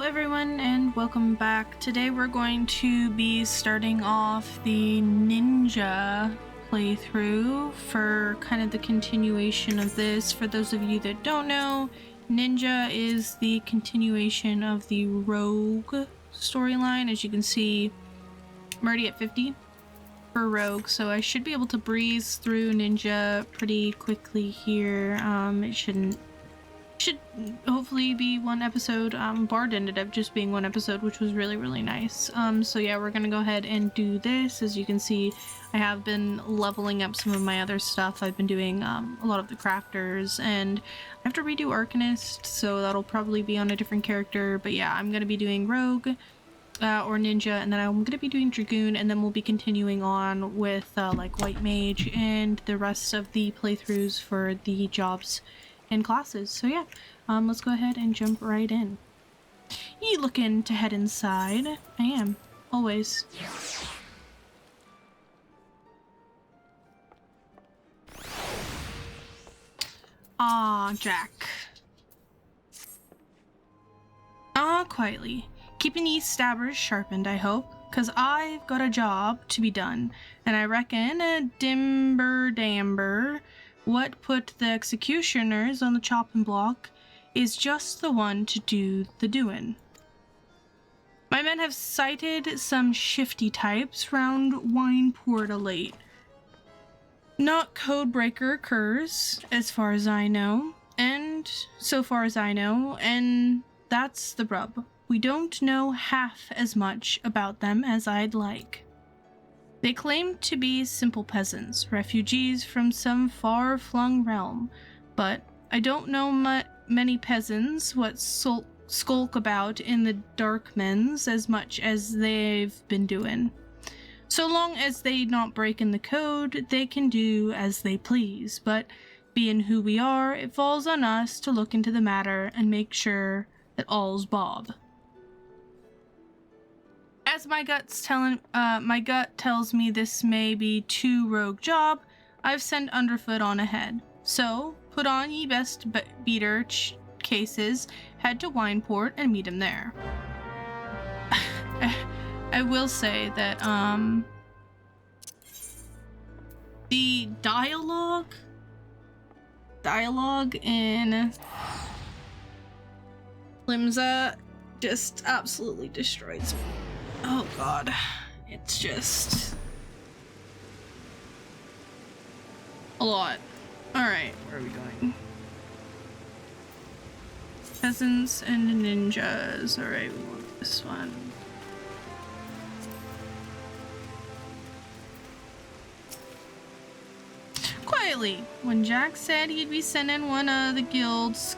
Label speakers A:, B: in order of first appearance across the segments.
A: everyone, and welcome back. Today we're going to be starting off the ninja playthrough for kind of the continuation of this. For those of you that don't know, ninja is the continuation of the rogue storyline. As you can see, I'm already at 50 for rogue, so I should be able to breeze through ninja pretty quickly here. It should hopefully be one episode. Bard ended up just being one episode, which was really nice. So yeah, we're gonna go ahead and do this. As you can see, I have been leveling up some of my other stuff. I've been doing a lot of the crafters, and I have to redo Arcanist, so that'll probably be on a different character. But yeah, I'm gonna be doing rogue or ninja, and then I'm gonna be doing dragoon, and then we'll be continuing on with like white mage and the rest of the playthroughs for the jobs and classes. So yeah, let's go ahead and jump right in. You looking to head inside? I am, always. Ah, Jack. Quietly. Keeping these stabbers sharpened, I hope, 'cause I've got a job to be done, and I reckon a dimber-damber what put the executioners on the chopping block is just the one to do the doing. My men have sighted some shifty types round Wineport of late. Not codebreaker occurs, as far as I know, and that's the rub. We don't know half as much about them as I'd like. They claim to be simple peasants, refugees from some far-flung realm, but I don't know many peasants what skulk about in the Darkmens as much as they've been doing. So long as they not breaking the code, they can do as they please, but being who we are, it falls on us to look into the matter and make sure that all's bob. As my gut tells me this may be too rogue job, I've sent Underfoot on ahead. So, put on ye best beater cases, head to Wineport, and meet him there. I will say that, the dialogue in Limsa just absolutely destroys me. Oh god, it's just a lot. Alright, where are we going? Peasants and ninjas. Alright, we want this one. Quietly, when Jack said he'd be sending one of the guild's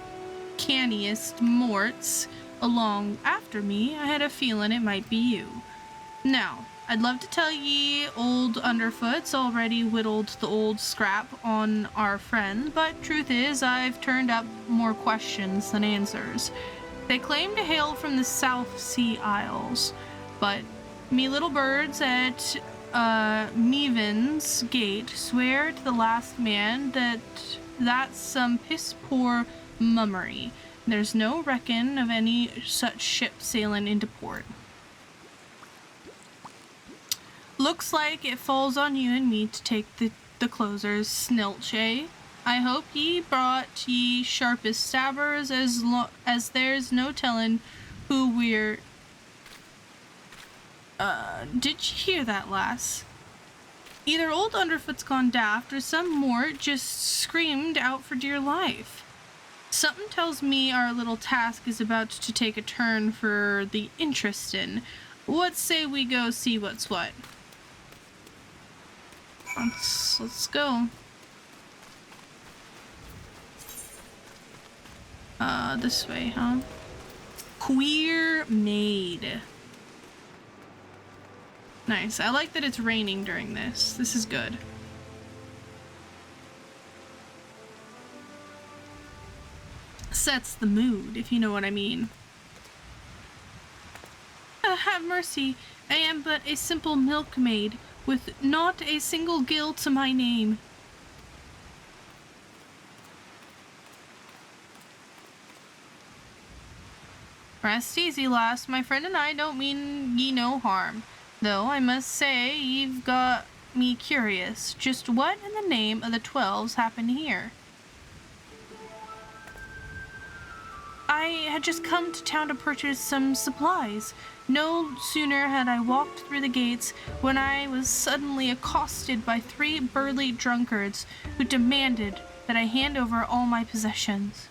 A: canniest morts along after me, I had a feeling it might be you. Now, I'd love to tell ye old Underfoot's already whittled the old scrap on our friend, but truth is I've turned up more questions than answers. They claim to hail from the South Sea Isles, but me little birds at Meven's gate swear to the last man that that's some piss-poor mummery. There's no reckon of any such ship sailing into port. Looks like it falls on you and me to take the closer's snilch, eh? I hope ye brought ye sharpest stabbers, as there's no telling who we're... did you hear that, lass? Either old Underfoot's gone daft, or some mort just screamed out for dear life. Something tells me our little task is about to take a turn for the interestin'. What say we go see what's what? Let's go. This way, huh? Queer maid. Nice. I like that it's raining during this. This is good. Sets the mood, if you know what I mean. Have mercy. I am but a simple milkmaid, with not a single gill to my name. Rest easy, lass. My friend and I don't mean ye no harm. Though I must say you've got me curious. Just what in the name of the 12s happened here? I had just come to town to purchase some supplies. No sooner had I walked through the gates when I was suddenly accosted by 3 burly drunkards who demanded that I hand over all my possessions.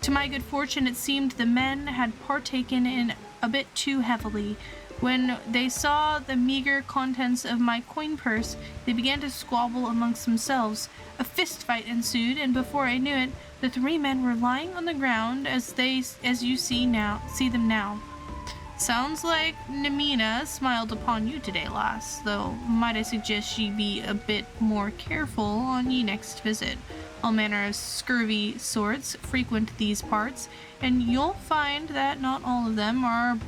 A: To my good fortune, it seemed the men had partaken in a bit too heavily. When they saw the meager contents of my coin purse, they began to squabble amongst themselves. A fist fight ensued, and before I knew it, the 3 men were lying on the ground as you see them now. Sounds like Namina smiled upon you today, lass, though might I suggest ye be a bit more careful on ye next visit. All manner of scurvy sorts frequent these parts, and you'll find that not all of them are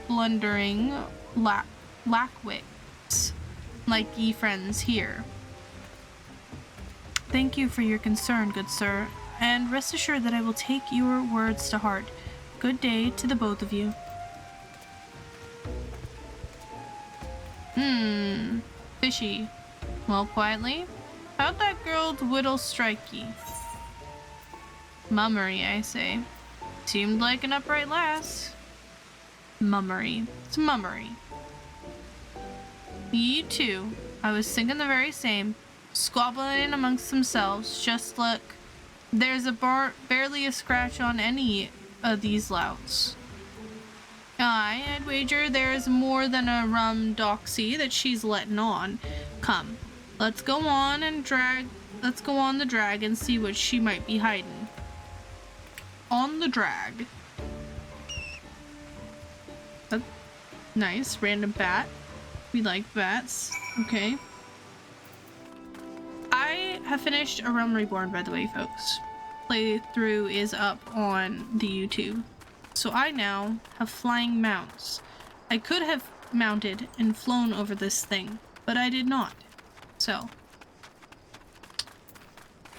A: blundering lackwits like ye friends here. Thank you for your concern, good sir, and rest assured that I will take your words to heart. Good day to the both of you. Fishy. Well, quietly, how'd that girl's whittle strike ye? Mummery, I say. Seemed like an upright lass. Mummery. It's mummery. Ye too. I was thinking the very same. Squabbling amongst themselves. Just look. There's barely a scratch on any of these louts. Aye, I'd wager there's more than a rum doxy that she's letting on. Come, let's go on the drag and see what she might be hiding. On the drag. Nice, random bat. We like bats. Okay. I have finished a Realm Reborn, by the way, folks. Playthrough is up on the YouTube. So I now have flying mounts. I could have mounted and flown over this thing, but I did not. So.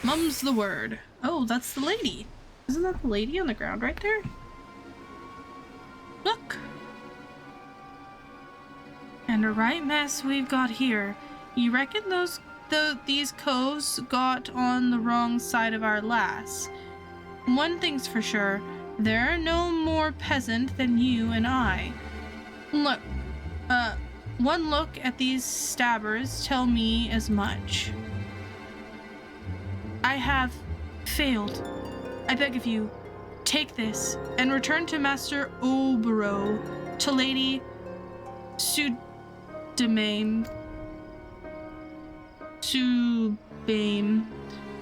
A: Mum's the word. Oh, that's the lady. Isn't that the lady on the ground right there? Look. And a right mess we've got here. You reckon these coves got on the wrong side of our lass? One thing's for sure. They're no more peasant than you and I. Look, one look at these stabbers tell me as much. I have failed. I beg of you, take this and return to Master Obero, to Lady Sudame.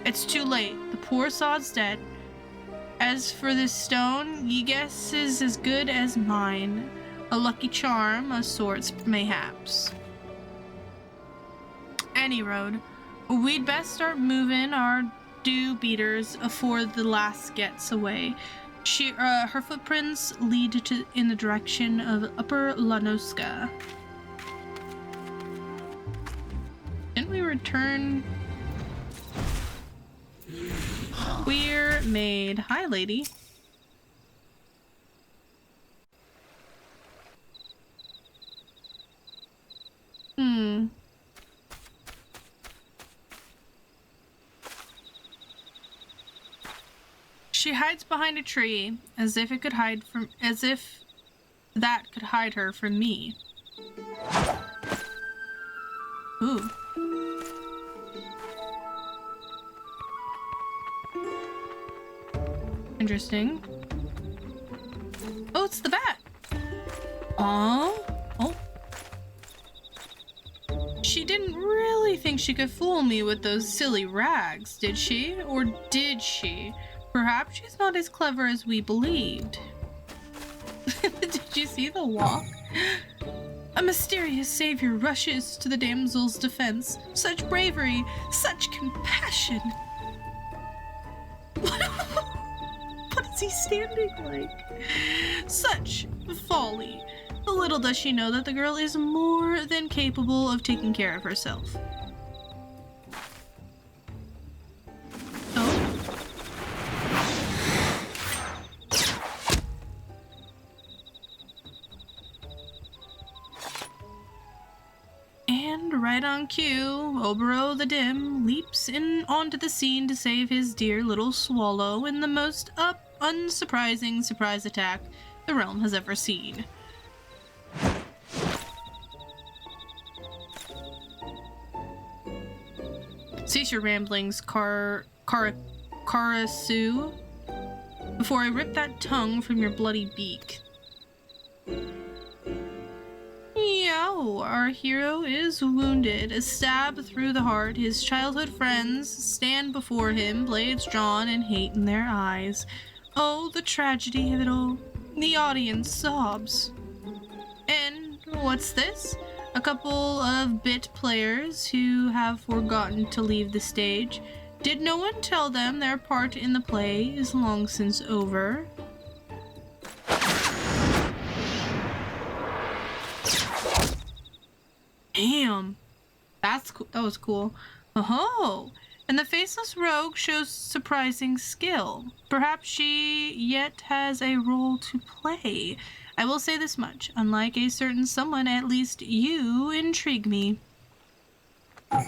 A: It's too late. The poor sod's dead. As for this stone, ye guess is as good as mine. A lucky charm of sorts, mayhaps. Any road. We'd best start moving our dew beaters afore the lass gets away. Her footprints lead in the direction of Upper Lanoska. Didn't we return? We're made. Hi, lady. She hides behind a tree, as if that could hide her from me. Ooh. Interesting. Oh, it's the bat. Oh. She didn't really think she could fool me with those silly rags, did she? Or did she? Perhaps she's not as clever as we believed. Did you see the walk? A mysterious savior rushes to the damsel's defense. Such bravery, such compassion. What is he standing like? Such folly. Little does she know that the girl is more than capable of taking care of herself. Oh. And right on cue, Obero the Dim leaps in onto the scene to save his dear little swallow in the most unsurprising surprise attack the realm has ever seen. Cease your ramblings, Karasu, before I rip that tongue from your bloody beak. Yow, our hero is wounded. A stab through the heart. His childhood friends stand before him, blades drawn and hate in their eyes. Oh, the tragedy of it all. The audience sobs. And what's this? A couple of bit players who have forgotten to leave the stage. Did no one tell them their part in the play is long since over? Damn, that was cool. Oh, and the faceless rogue shows surprising skill. Perhaps she yet has a role to play. I will say this much, unlike a certain someone, at least you intrigue me. But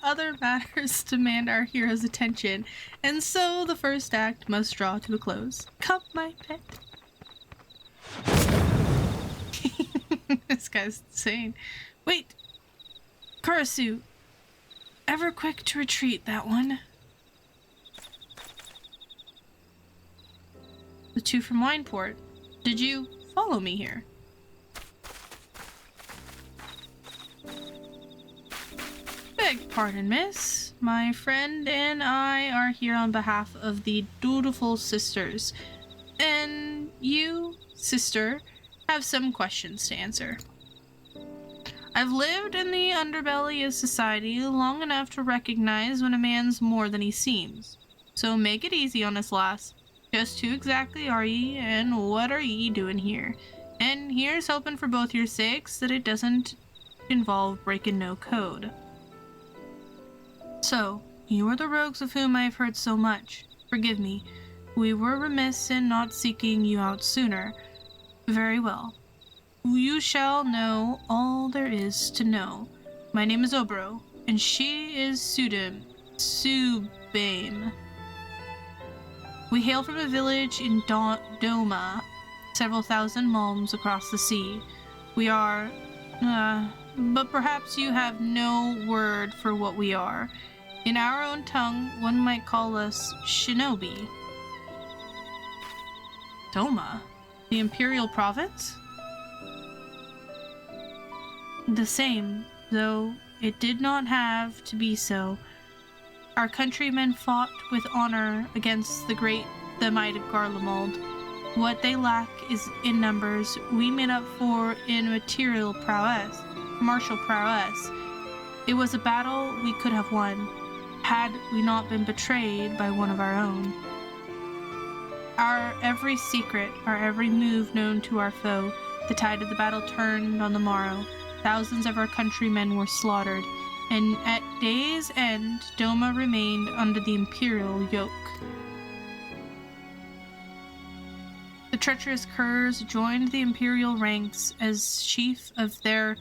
A: other matters demand our hero's attention, and so the first act must draw to a close. Come, my pet. This guy's insane. Wait! Karasu! Ever quick to retreat, that one. The two from Wineport. Did you follow me here? Beg pardon, miss. My friend and I are here on behalf of the dutiful sisters. And you, sister, have some questions to answer. I've lived in the underbelly of society long enough to recognize when a man's more than he seems. So make it easy on us, lass. Just who exactly are ye, and what are ye doing here? And here's hoping for both your sakes that it doesn't involve breaking no code. So, you are the rogues of whom I have heard so much. Forgive me. We were remiss in not seeking you out sooner. Very well. You shall know all there is to know. My name is Obero, and she is Subame. We hail from a village in Doma, several thousand malms across the sea. We are, but perhaps you have no word for what we are. In our own tongue, one might call us shinobi. Doma? The Imperial Province? The same, though it did not have to be so. Our countrymen fought with honor against the might of Garlemald. What they lack is in numbers. We made up for in martial prowess. It was a battle we could have won, had we not been betrayed by one of our own. Our every secret, our every move known to our foe, the tide of the battle turned on the morrow. Thousands of our countrymen were slaughtered, and at day's end, Doma remained under the imperial yoke. The treacherous curs joined the imperial ranks as chief of their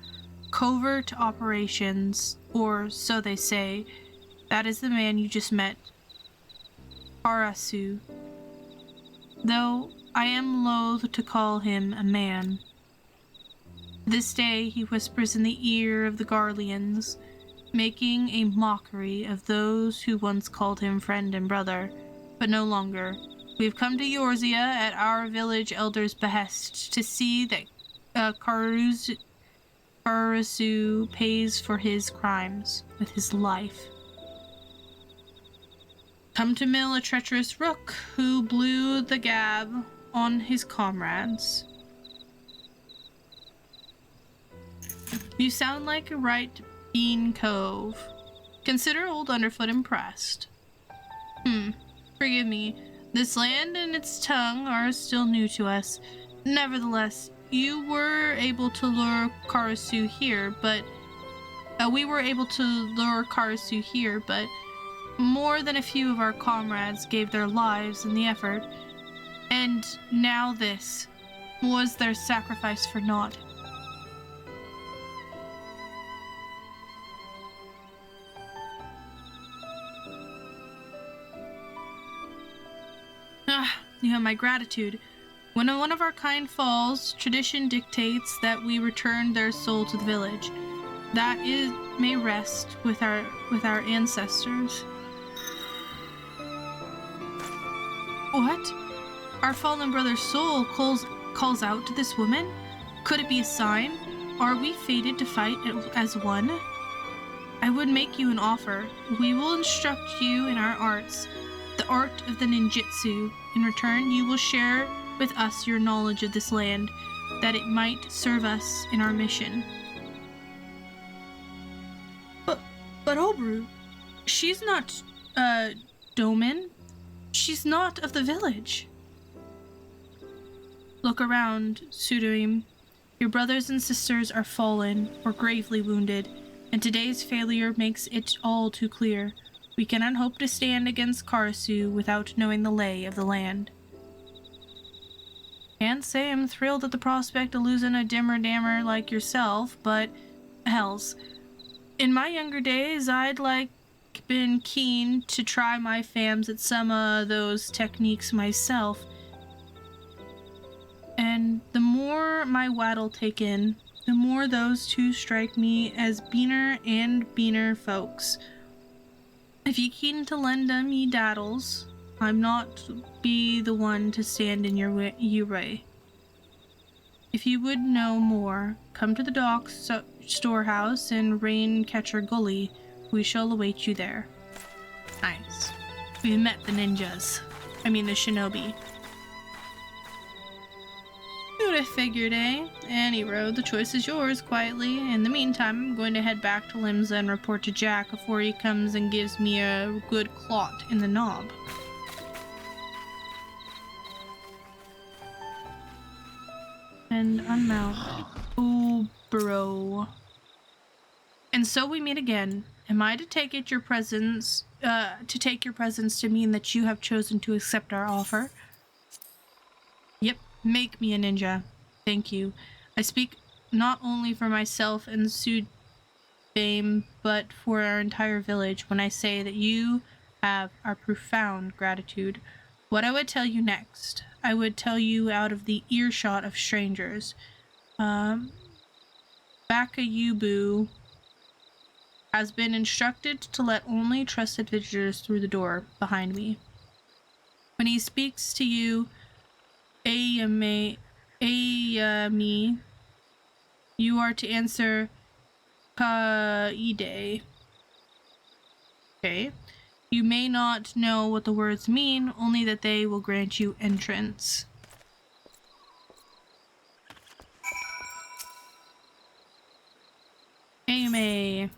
A: covert operations, or so they say. That is the man you just met, Karasu. Though I am loath to call him a man. This day he whispers in the ear of the Garleans, making a mockery of those who once called him friend and brother, but no longer. We have come to Yorzia at our village elder's behest to see that Karasu pays for his crimes with his life. Come to mill a treacherous rook who blew the gab on his comrades. You sound like a right bean cove. Consider old Underfoot impressed. Forgive me. This land and its tongue are still new to us. Nevertheless, you were able to lure Karasu here, but more than a few of our comrades gave their lives in the effort. And now this. Was their sacrifice for naught? You have my gratitude. When one of our kind falls, tradition dictates that we return their soul to the village. That may rest with our ancestors. What? Our fallen brother's soul calls out to this woman? Could it be a sign? Are we fated to fight as one? I would make you an offer. We will instruct you in our arts, the art of the ninjutsu. In return, you will share with us your knowledge of this land, that it might serve us in our mission. But Obru, she's not, Domin. She's not of the village. Look around, Sudoim. Your brothers and sisters are fallen or gravely wounded, and today's failure makes it all too clear. We cannot hope to stand against Karasu without knowing the lay of the land. Can't say I'm thrilled at the prospect of losing a dimmer-dammer like yourself, but hells. In my younger days, I'd been keen to try my fams at some of those techniques myself. And the more my waddle take in, the more those two strike me as beaner and beaner folks. If ye keen to lend 'em ye daddles, I'm not be the one to stand in your way. If you would know more, come to the docks storehouse in Raincatcher Gully. We shall await you there. Nice. We met the ninjas. I mean the shinobi. You would have figured, eh? Any road, the choice is yours, quietly. In the meantime, I'm going to head back to Limsa and report to Jack before he comes and gives me a good clot in the knob. And unmount. Oh, bro. And so we meet again. Am I to take it your presence, to mean that you have chosen to accept our offer? Yep, make me a ninja. Thank you. I speak not only for myself and Sudame, but for our entire village when I say that you have our profound gratitude. What I would tell you next, I would tell you out of the earshot of strangers. Bakayubu has been instructed to let only trusted visitors through the door behind me. When he speaks to you, Ayami, you are to answer Kaide. Okay. You may not know what the words mean, only that they will grant you entrance. Ayame.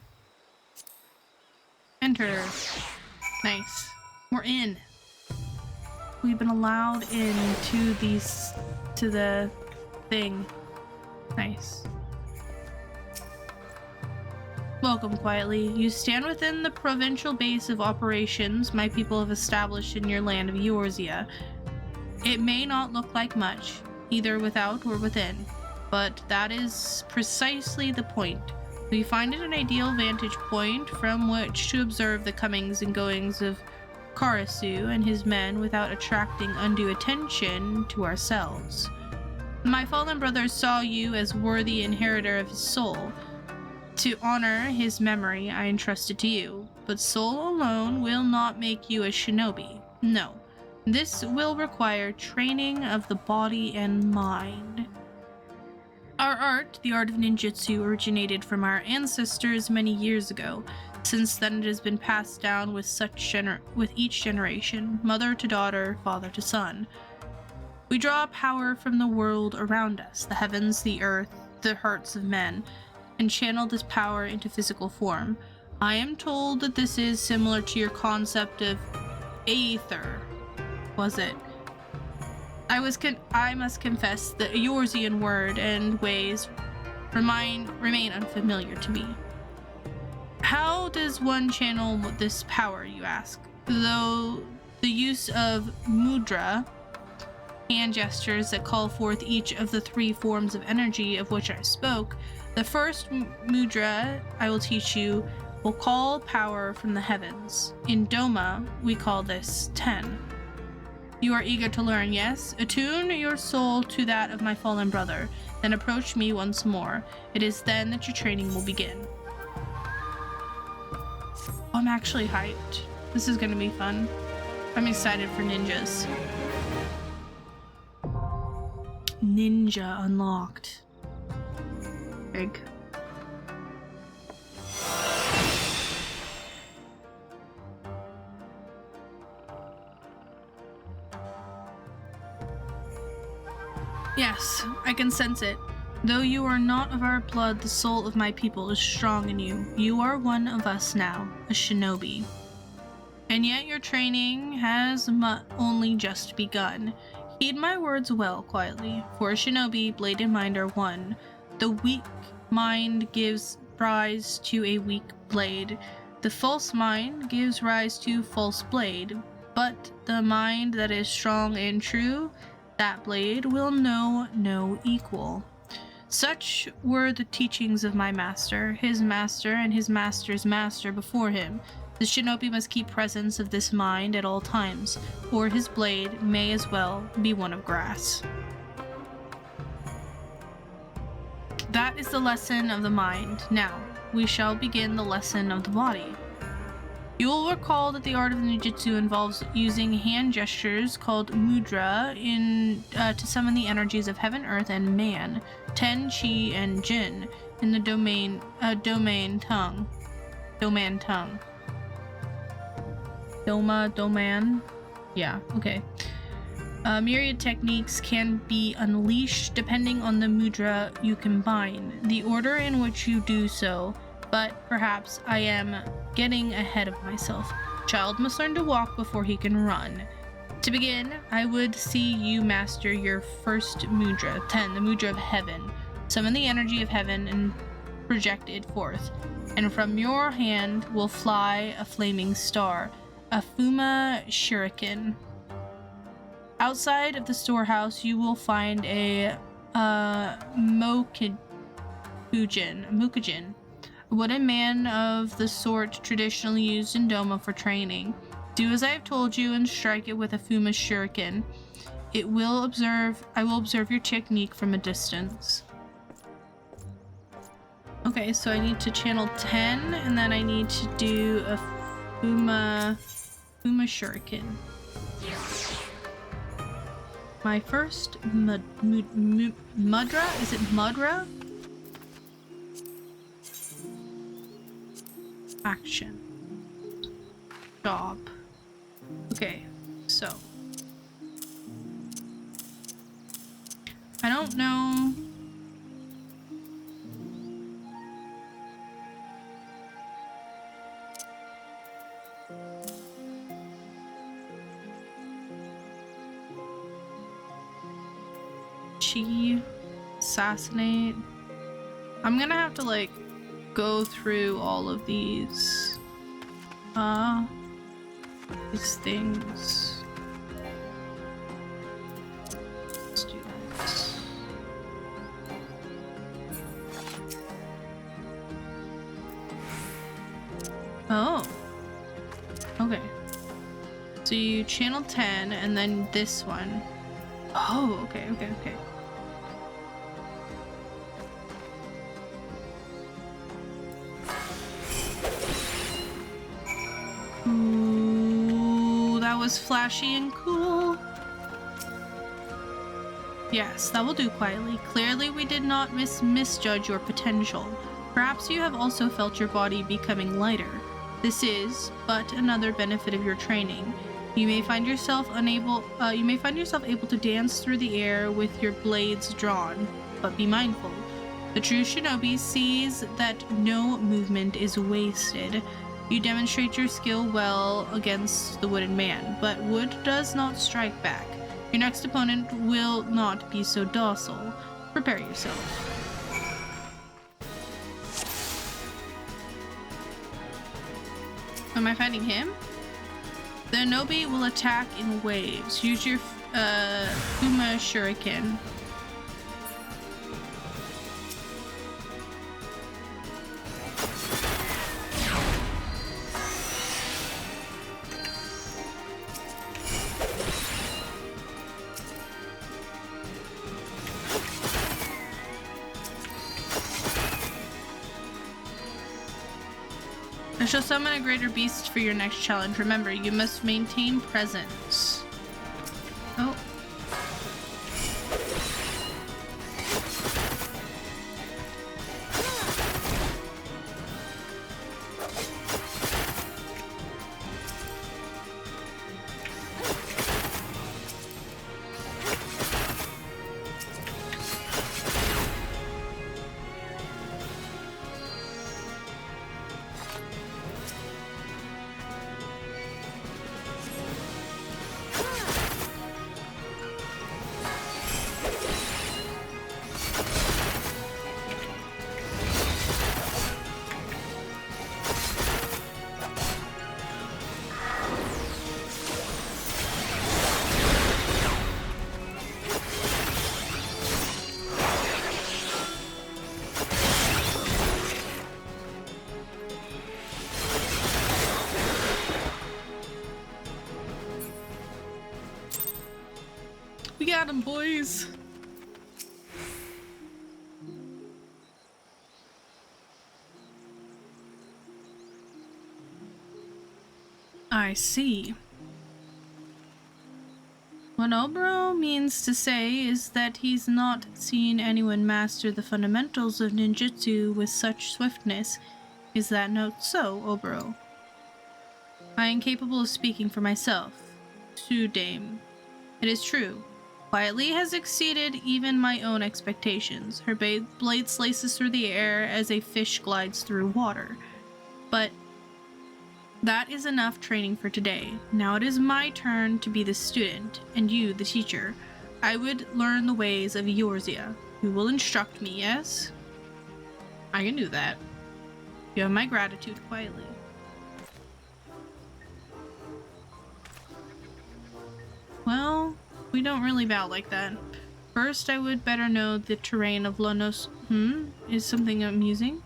A: Enter. Nice. We're in. We've been allowed into the thing. Nice. Welcome quietly. You stand within the provincial base of operations my people have established in your land of Eorzea. It may not look like much, either without or within, but that is precisely the point. We find it an ideal vantage point from which to observe the comings and goings of Karasu and his men without attracting undue attention to ourselves. My fallen brother saw you as worthy inheritor of his soul. To honor his memory, I entrusted to you, but soul alone will not make you a shinobi. No, this will require training of the body and mind. Our art, the art of ninjutsu, originated from our ancestors many years ago. Since then, it has been passed down with each generation, mother to daughter, father to son. We draw power from the world around us, the heavens, the earth, the hearts of men, and channel this power into physical form. I am told that this is similar to your concept of aether. Was it? I must confess the Eorzean word and ways remain unfamiliar to me. How does one channel this power, you ask? Though the use of mudra, hand gestures that call forth each of the three forms of energy of which I spoke, the first mudra I will teach you will call power from the heavens. In Doma, we call this 10. You are eager to learn, yes? Attune your soul to that of my fallen brother, then approach me once more. It is then that your training will begin. Oh, I'm actually hyped. This is gonna be fun. I'm excited for ninjas. Ninja unlocked. Big. Yes, I can sense it. Though you are not of our blood, the soul of my people is strong in you. You are one of us now, a shinobi. And yet your training has only just begun. Heed my words well, quietly. For a shinobi, blade and mind are one. The weak mind gives rise to a weak blade. The false mind gives rise to false blade. But the mind that is strong and true, that blade will know no equal. Such were the teachings of my master, his master, and his master's master before him. The shinobi must keep presence of this mind at all times, or his blade may as well be one of grass. That is the lesson of the mind. Now, we shall begin the lesson of the body. You will recall that the art of ninjutsu involves using hand gestures called mudra to summon the energies of heaven, earth, and man, ten, chi, and jin in the domain tongue. Doman? Yeah, okay. Myriad techniques can be unleashed depending on the mudra you combine, the order in which you do so, but perhaps I am getting ahead of myself. Child must learn to walk before he can run. To begin, I would see you master your first mudra, 10, the mudra of heaven. Summon the energy of heaven and project it forth, and from your hand will fly a flaming star, a Fuma Shuriken. Outside of the storehouse, you will find a Mokujin, a wooden man of the sort traditionally used in Doma for training. Do as I have told you and strike it with a Fuma Shuriken. I will observe your technique from a distance. Okay, so I need to channel 10, and then I need to do a Fuma Shuriken. My first mudra? Is it mudra? Action. Job. Okay, so. I don't know. Assassinate. I'm gonna have to like go through all of these things. Let's do this. Oh, okay. So you channel 10 and then this one. Oh, okay. Ooh, that was flashy and cool. Yes, that will do quietly. Clearly we did not misjudge your potential. Perhaps you have also felt your body becoming lighter. This is but another benefit of your training. You may find yourself able to dance through the air with your blades drawn, but be mindful. The true shinobi sees that no movement is wasted. You demonstrate your skill well against the wooden man, but wood does not strike back. Your next opponent will not be so docile. Prepare yourself. Am I fighting him? The Nobi will attack in waves. Use your Fuma Shuriken. shall summon a greater beast for your next challenge. Remember, you must maintain presence. Oh. We got him, boys. I see. What Obro means to say is that he's not seen anyone master the fundamentals of ninjutsu with such swiftness. Is that not so, Obro? I am capable of speaking for myself. True, Dame. It is true. Quietly has exceeded even my own expectations. Her blade slices through the air as a fish glides through water. But that is enough training for today. Now it is my turn to be the student, and you the teacher. I would learn the ways of Eorzea. You will instruct me, yes? I can do that. You have my gratitude, quietly. Well, we don't really bow like that. First, I would better know the terrain of Lonos. Is something amusing?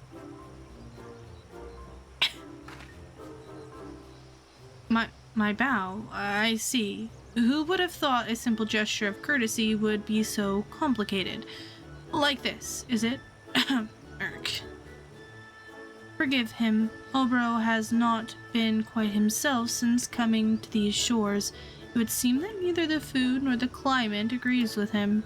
A: My bow, I see. Who would have thought a simple gesture of courtesy would be so complicated? Like this, is it? Irk. Forgive him. Obro has not been quite himself since coming to these shores. It would seem that neither the food nor the climate agrees with him.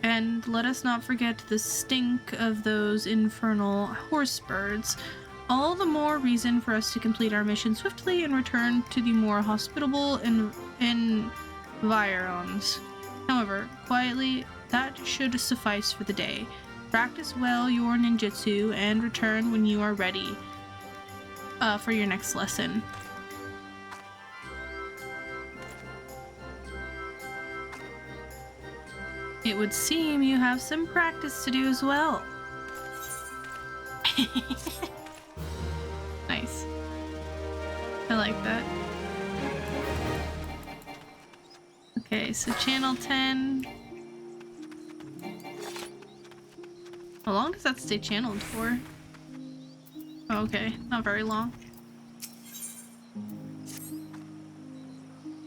A: And let us not forget the stink of those infernal horse birds. All the more reason for us to complete our mission swiftly and return to the more hospitable environs. However, quietly, that should suffice for the day. Practice well your ninjutsu and return when you are ready for your next lesson. It would seem you have some practice to do as well. Nice. I like that. Okay, so channel 10. How long does that stay channeled for? Oh, okay, not very long.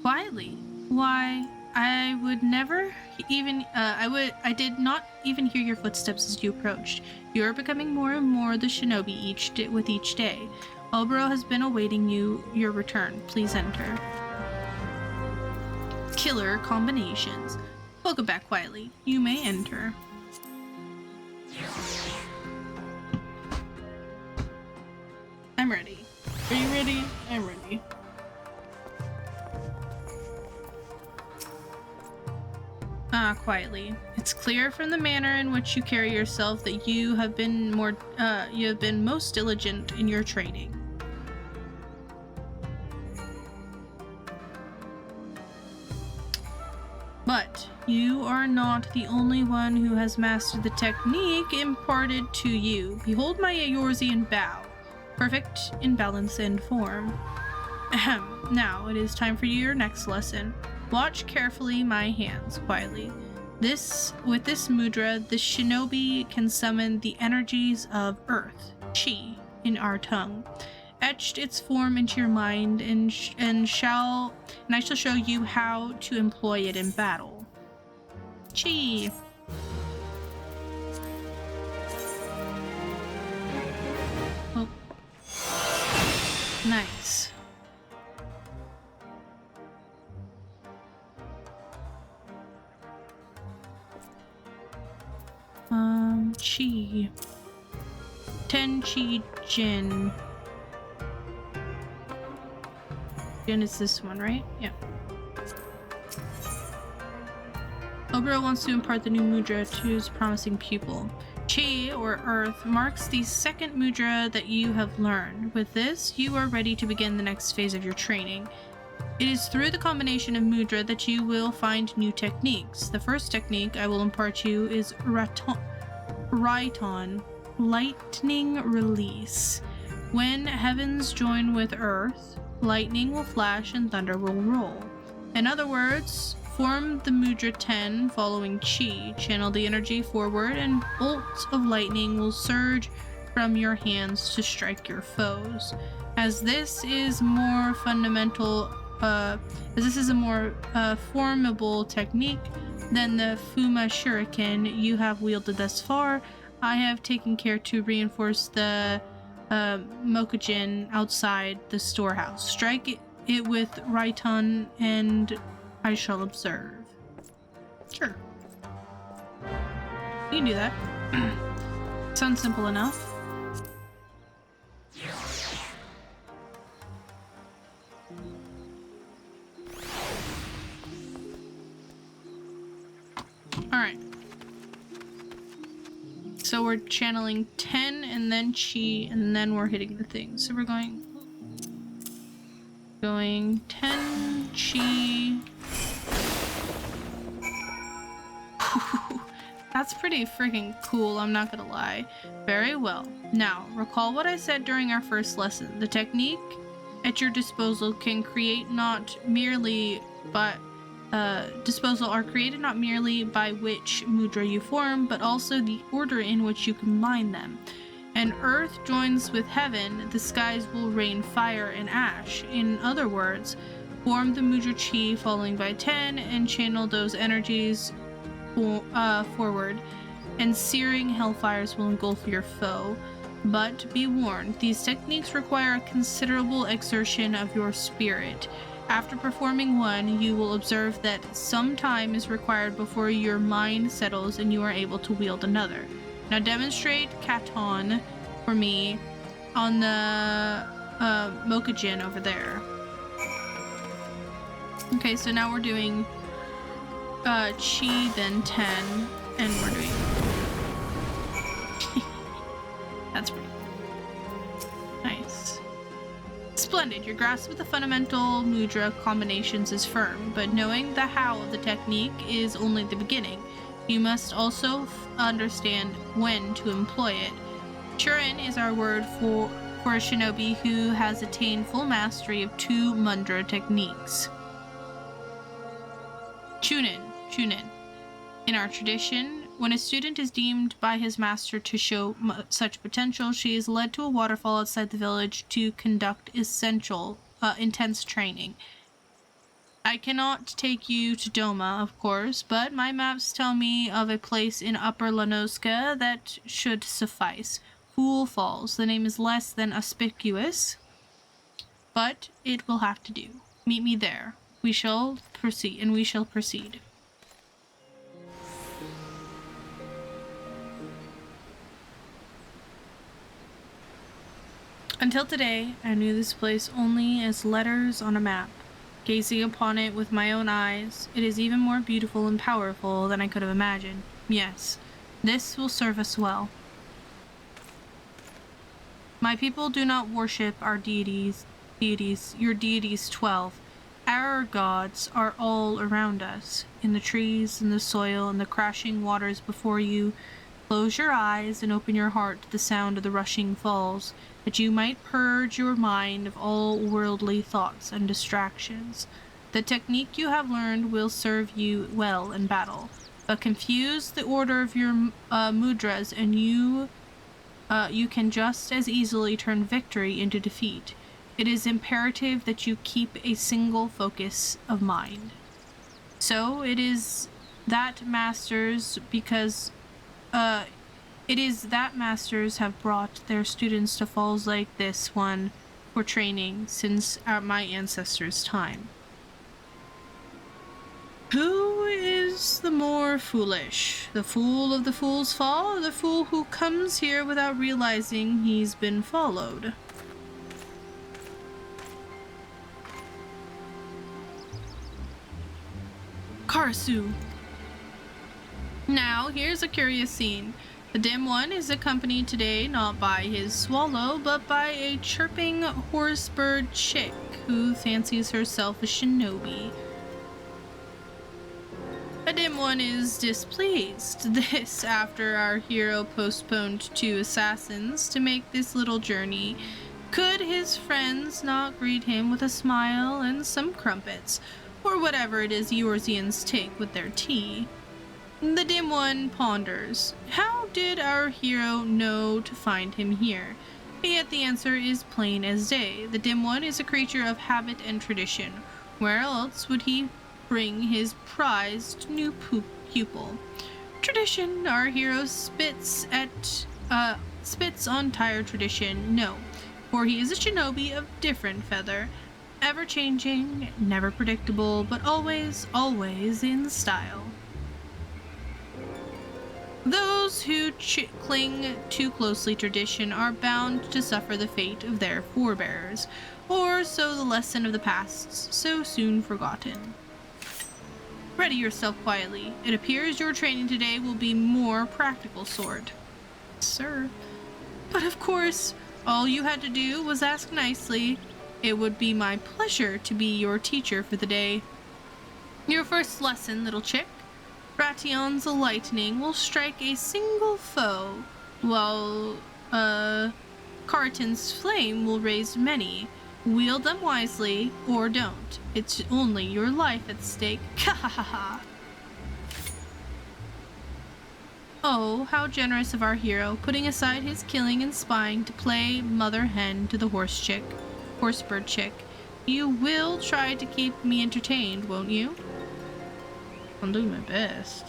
A: Quietly. Why, I would never even, I did not even hear your footsteps as you approached. You are becoming more and more the shinobi with each day. Obro has been awaiting your return. Please enter. Killer combinations. Welcome back, quietly. You may enter. I'm ready. Are you ready? I'm ready. Quietly. It's clear from the manner in which you carry yourself that you have been most diligent in your training. But you are not the only one who has mastered the technique imparted to you. Behold my Eorzean bow, perfect in balance and form. Ahem. Now it is time for your next lesson. Watch carefully my hands, quietly. With this mudra, the shinobi can summon the energies of earth, chi, in our tongue. Etched its form into your mind, and I shall show you how to employ it in battle. Chi. Oh. Nice. Chi. 10 Chi Jin. Jin is this one, right? Yeah. Obra wants to impart the new mudra to his promising pupil. Chi, or Earth, marks the second mudra that you have learned. With this, you are ready to begin the next phase of your training. It is through the combination of mudra that you will find new techniques. The first technique I will impart you is Raiton, lightning release. When heavens join with earth, lightning will flash and thunder will roll. In other words, form the mudra 10 following chi, channel the energy forward, and bolts of lightning will surge from your hands to strike your foes. As this is a more formidable technique than the Fuma Shuriken you have wielded thus far, I have taken care to reinforce the Mokujin outside the storehouse. Strike it with Raiton and I shall observe. Sure. You can do that. Sounds simple enough. Alright. So we're channeling 10 and then chi and then we're hitting the thing. So we're going 10 chi. That's pretty freaking cool, I'm not gonna lie. Very well. Now, recall what I said during our first lesson. The technique at your disposal can create not merely but are created not merely by which mudra you form, but also the order in which you combine them. And earth joins with heaven, the skies will rain fire and ash. In other words, form the mudra chi following by 10 and channel those energies forward, and searing hellfires will engulf your foe. But be warned, these techniques require a considerable exertion of your spirit. After performing one, you will observe that some time is required before your mind settles and you are able to wield another. Now demonstrate Katon for me on the Mokujin over there. Okay, so now we're doing Chi, then 10, and we're doing... That's pretty nice. Splendid. Your grasp of the fundamental mudra combinations is firm, but knowing the how of the technique is only the beginning. You must also understand when to employ it. Churin is our word for a shinobi who has attained full mastery of 2 mudra techniques. Chunin. In our tradition, when a student is deemed by his master to show such potential, she is led to a waterfall outside the village to conduct intense training. I cannot take you to Doma, of course, but my maps tell me of a place in Upper Lanoska that should suffice. Fool Falls. The name is less than auspicious, but it will have to do. Meet me there. We shall proceed. Until today, I knew this place only as letters on a map. Gazing upon it with my own eyes, it is even more beautiful and powerful than I could have imagined. Yes, this will serve us well. My people do not worship our deities, your deities 12. Our gods are all around us, in the trees, in the soil, and the crashing waters before you. Close your eyes and open your heart to the sound of the rushing falls, that you might purge your mind of all worldly thoughts and distractions. The technique you have learned will serve you well in battle, but confuse the order of your mudras and you can just as easily turn victory into defeat. It is imperative that you keep a single focus of mind. So it is that masters have brought their students to falls like this one for training since my ancestors' time. Who is the more foolish? The fool of the fool's fall, or the fool who comes here without realizing he's been followed? Karasu. Now, here's a curious scene. The dim one is accompanied today not by his swallow, but by a chirping horsebird chick who fancies herself a shinobi. The dim one is displeased. This after our hero postponed 2 assassins to make this little journey. Could his friends not greet him with a smile and some crumpets, or whatever it is Eorzeans take with their tea? The dim one ponders. How did our hero know to find him here? Yet the answer is plain as day. The dim one is a creature of habit and tradition. Where else would he bring his prized new pupil? Tradition. Our hero spits on tired tradition. No, for he is a shinobi of different feather. Ever-changing, never predictable, but always, always in style. Those who cling too closely to tradition are bound to suffer the fate of their forebears, or so the lesson of the past so soon forgotten. Ready yourself quietly. It appears your training today will be more practical sort. Sir. But of course, all you had to do was ask nicely. It would be my pleasure to be your teacher for the day. Your first lesson, little chick. Bration's lightning will strike a single foe, while Carton's flame will raise many. Wield them wisely, or don't. It's only your life at stake. Ha ha ha ha. Oh, how generous of our hero, putting aside his killing and spying to play mother hen to the horsebird chick. You will try to keep me entertained, won't you? I'll do my best.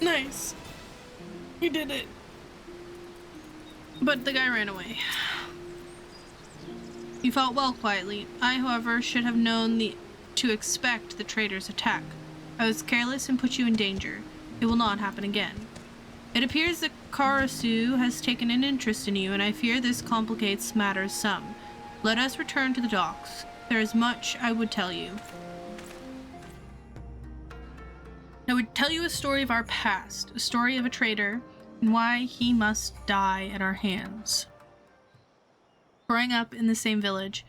A: Nice. You did it. But the guy ran away. You fought well quietly. I, however, should have known to expect the traitor's attack. I was careless and put you in danger. It will not happen again. It appears that Karasu has taken an interest in you, and I fear this complicates matters some. Let us return to the docks. There is much I would tell you. I would tell you a story of our past, a story of a traitor, and why he must die at our hands. Growing up in the same village,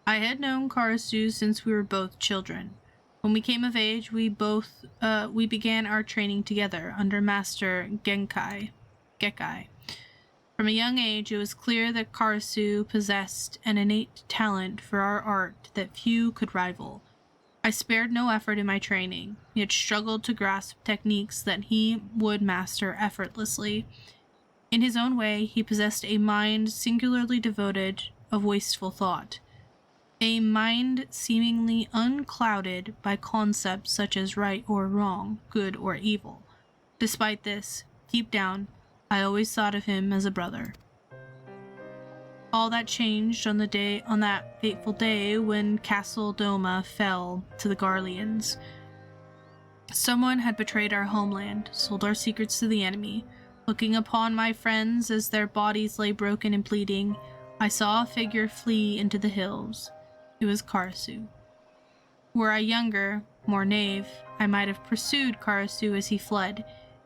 A: I had known Karasu since we were both children. When we came of age, we began our training together under Master Gekai. From a young age, it was clear that Karasu possessed an innate talent for our art that few could rival. I spared no effort in my training, yet struggled to grasp techniques that he would master effortlessly. In his own way, he possessed a mind singularly devoid of wasteful thought, a mind seemingly unclouded by concepts such as right or wrong, good or evil. Despite this, deep down, I always thought of him as a brother. All that changed on that fateful day when Castle Doma fell to the Garleans. Someone had betrayed our homeland, sold our secrets to the enemy. Looking upon my friends as their bodies lay broken and bleeding, I saw a figure flee into the hills. It was Karasu. Were I younger, more knave, I might have pursued Karasu as he fled,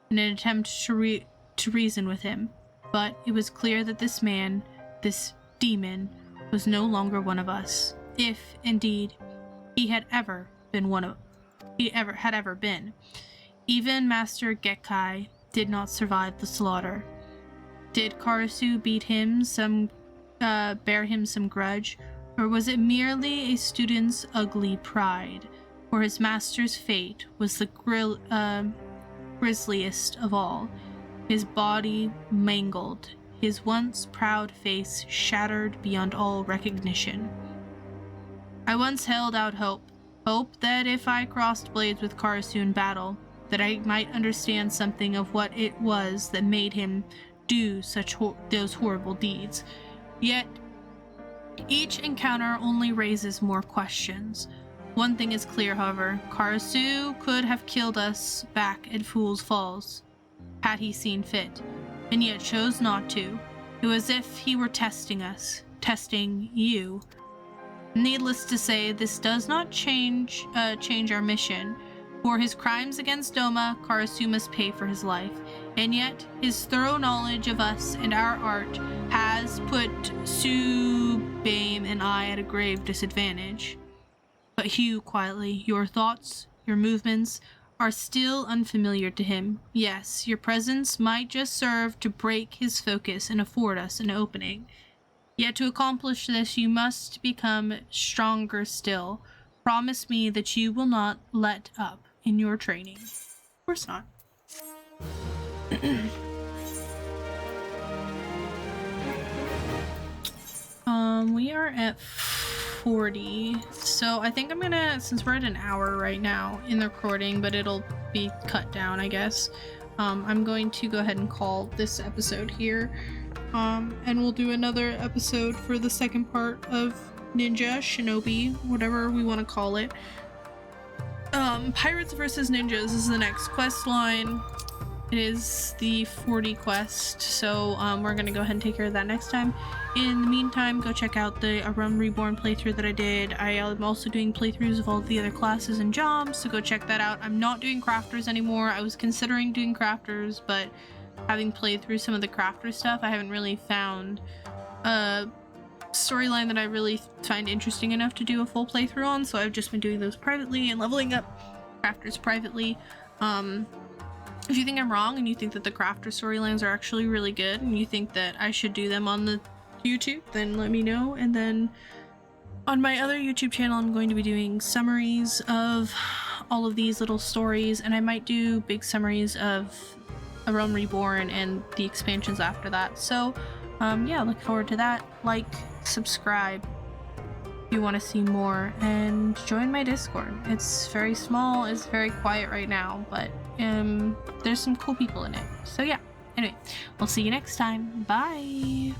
A: in an attempt to reason with him. But it was clear that this man, this demon, was no longer one of us, if, indeed, he had ever been. Even Master Gekai did not survive the slaughter. Did Karasu bear him some grudge, or was it merely a student's ugly pride? For his master's fate was the grisliest of all. His body mangled, his once proud face shattered beyond all recognition. I once held out hope that if I crossed blades with Karasu in battle, that I might understand something of what it was that made him do those horrible deeds. Yet, each encounter only raises more questions. One thing is clear, however, Karasu could have killed us back at Fool's Falls, had he seen fit, and yet chose not to. It was as if he were testing us, testing you. Needless to say, this does not change our mission. For his crimes against Doma, Karasu must pay for his life, and yet his thorough knowledge of us and our art has put Subame and I at a grave disadvantage. But Hugh, quietly, your thoughts, your movements, are still unfamiliar to him. Yes, your presence might just serve to break his focus and afford us an opening. Yet to accomplish this, you must become stronger still. Promise me that you will not let up in your training. Of course not. We are at 40, so I think I'm gonna, since we're at an hour right now in the recording, but it'll be cut down, I guess, I'm going to go ahead and call this episode here, and we'll do another episode for the second part of Ninja, Shinobi, whatever we want to call it. Pirates versus Ninjas is the next quest line. It is the 40 quest, so we're gonna go ahead and take care of that next time. In the meantime, go check out the Realm Reborn playthrough that I did. I am also doing playthroughs of all the other classes and jobs, so go check that out. I'm not doing crafters anymore. I was considering doing crafters, but having played through some of the crafter stuff, I haven't really found a storyline that I really find interesting enough to do a full playthrough on, so I've just been doing those privately and leveling up crafters privately. If you think I'm wrong and you think that the crafter storylines are actually really good and you think that I should do them on the YouTube, then let me know. And then on my other YouTube channel, I'm going to be doing summaries of all of these little stories, and I might do big summaries of A Realm Reborn and the expansions after that. So yeah, look forward to that. Like, subscribe if you want to see more, and join my Discord. It's very small, it's very quiet right now, but there's some cool people in it. So yeah, Anyway, we'll see you next time. Bye!